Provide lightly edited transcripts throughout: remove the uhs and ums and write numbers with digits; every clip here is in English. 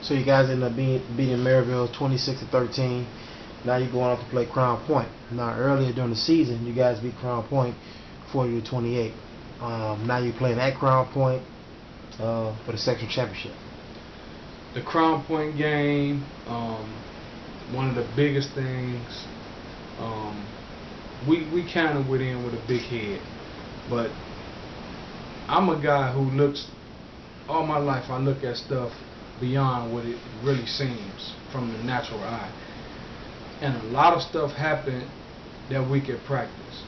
So you guys ended up beating Maryville 26-13. Now you're going off to play Crown Point. Now earlier during the season, you guys beat Crown Point 40-28. Now you're playing at Crown Point for the section championship. The Crown Point game, one of the biggest things, we kind of went in with a big head, but I'm a guy who looks, all my life I look at stuff beyond what it really seems from the natural eye. And a lot of stuff happened that week at practice.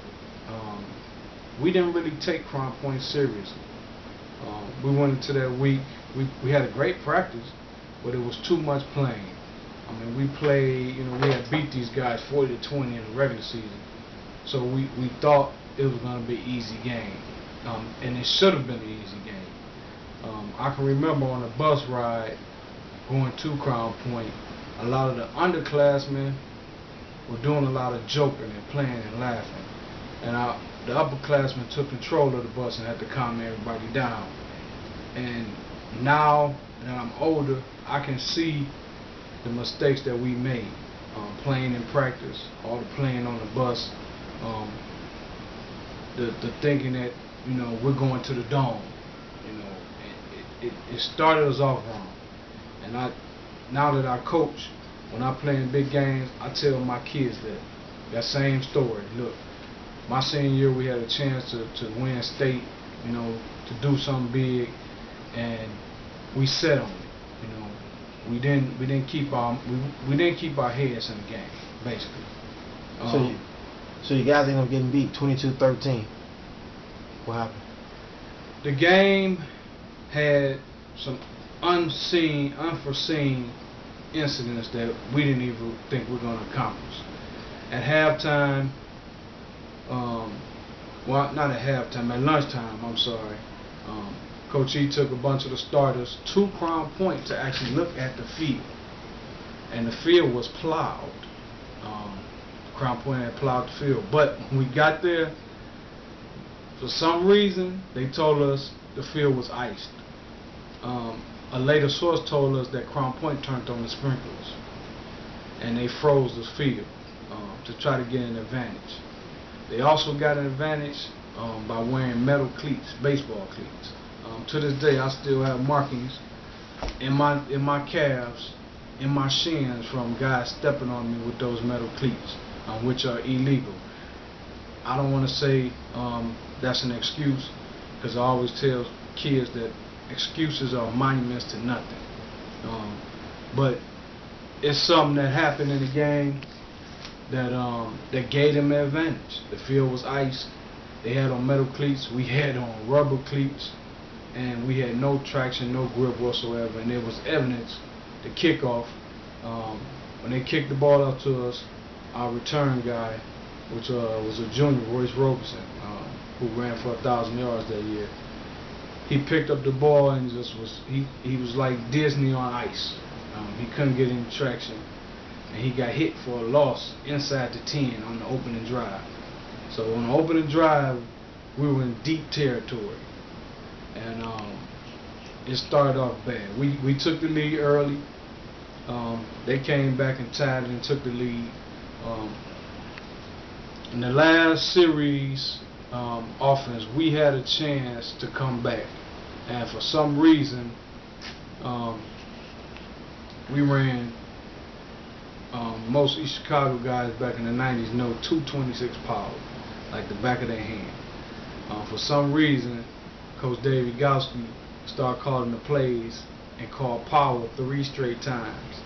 We didn't really take Crown Point seriously. We went into that week, we had a great practice, but it was too much playing. I mean, we played, we had beat these guys 40-20 in the regular season. So we thought it was going to be an easy game. And it should have been an easy game. I can remember on a bus ride going to Crown Point, a lot of the underclassmen were doing a lot of joking and playing and laughing. And the upperclassmen took control of the bus and had to calm everybody down. And now that I'm older, I can see the mistakes that we made. Playing in practice, all the playing on the bus, the thinking that, we're going to the dome. It started us off wrong. And now that I coach, when I play in big games, I tell my kids that same story. Look, my senior year we had a chance to win state, to do something big, and we set on it. We didn't keep our heads in the game, basically. So you guys ended up getting beat 22-13. What happened? The game had some unforeseen incidents that we didn't even think we were going to accomplish. At halftime, well, not at halftime, at lunchtime, I'm sorry, Coach E took a bunch of the starters to Crown Point to actually look at the field. And the field was plowed. Crown Point had plowed the field. But when we got there, for some reason, they told us the field was iced. A later source told us that Crown Point turned on the sprinklers and they froze the field to try to get an advantage. They also got an advantage by wearing metal cleats, baseball cleats. To this day, I still have markings in my calves, in my shins from guys stepping on me with those metal cleats, which are illegal. I don't want to say that's an excuse, because I always tell kids that excuses are monuments to nothing. But it's something that happened in the game that gave them an advantage. The field was ice. They had on metal cleats. We had on rubber cleats. And we had no traction, no grip whatsoever. And there was evidence, the kickoff, when they kicked the ball out to us, our return guy, which was a junior, Royce Robeson, who ran for 1,000 yards that year, he picked up the ball and he was like Disney on ice. He couldn't get any traction, and he got hit for a loss inside the 10 on the opening drive. So on the opening drive, we were in deep territory, and it started off bad. We took the lead early. They came back and tied it and took the lead. In the last series offense, we had a chance to come back, and for some reason we ran, most East Chicago guys back in the 90s know 226 power like the back of their hand. For some reason, Coach David Gowski started calling the plays and called power 3 straight times.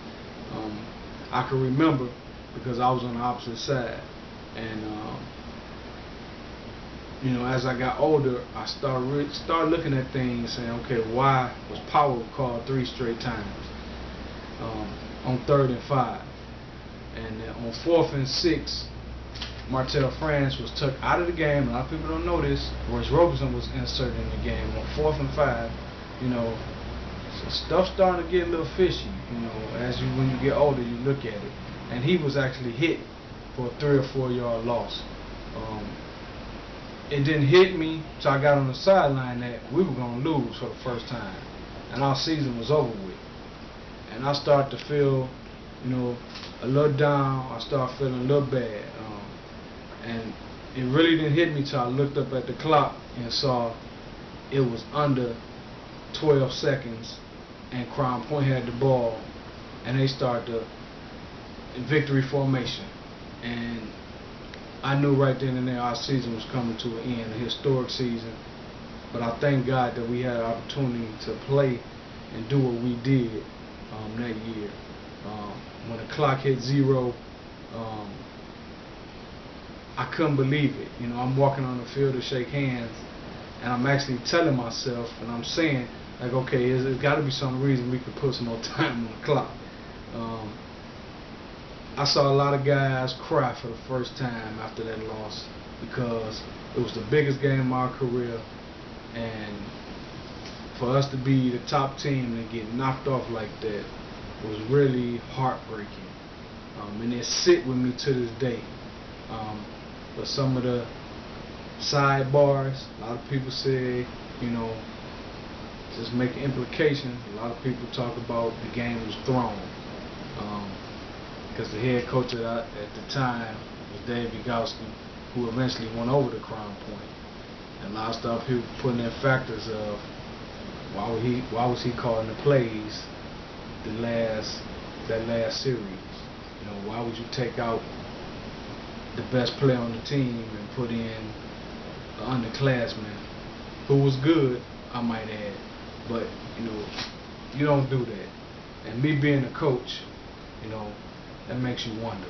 I can remember because I was on the opposite side, and as I got older, I started looking at things saying, okay, why was power called 3 straight times on 3rd and 5? And then on 4th and 6, Martell France was took out of the game. A lot of people don't know this. Royce Robeson was inserted in the game on 4th and 5. So stuff's starting to get a little fishy. When you get older, you look at it. And he was actually hit for a 3 or 4 yard loss. It didn't hit me, so I got on the sideline that we were going to lose for the first time, and our season was over with. and I start to feel, a little down. I start feeling a little bad, and it really didn't hit me till I looked up at the clock and saw it was under 12 seconds, and Crown Point had the ball, and they started the victory formation, and I knew right then and there our season was coming to an end, a historic season. But I thank God that we had an opportunity to play and do what we did that year. When the clock hit 0, I couldn't believe it. I'm walking on the field to shake hands, and I'm actually telling myself, and I'm saying, like, okay, there's got to be some reason we could put some more time on the clock. I saw a lot of guys cry for the first time after that loss, because it was the biggest game of my career, and for us to be the top team and get knocked off like that was really heartbreaking. And it sit with me to this day. But some of the sidebars, a lot of people say, just make an implication. A lot of people talk about the game was thrown. Because the head coach at the time was Dave Vigowski, who eventually went over to Crown Point. And a lot of stuff people putting in factors of why was he calling the plays that last series? Why would you take out the best player on the team and put in an underclassman who was good, I might add, but you don't do that. And me being a coach, that makes you wonder.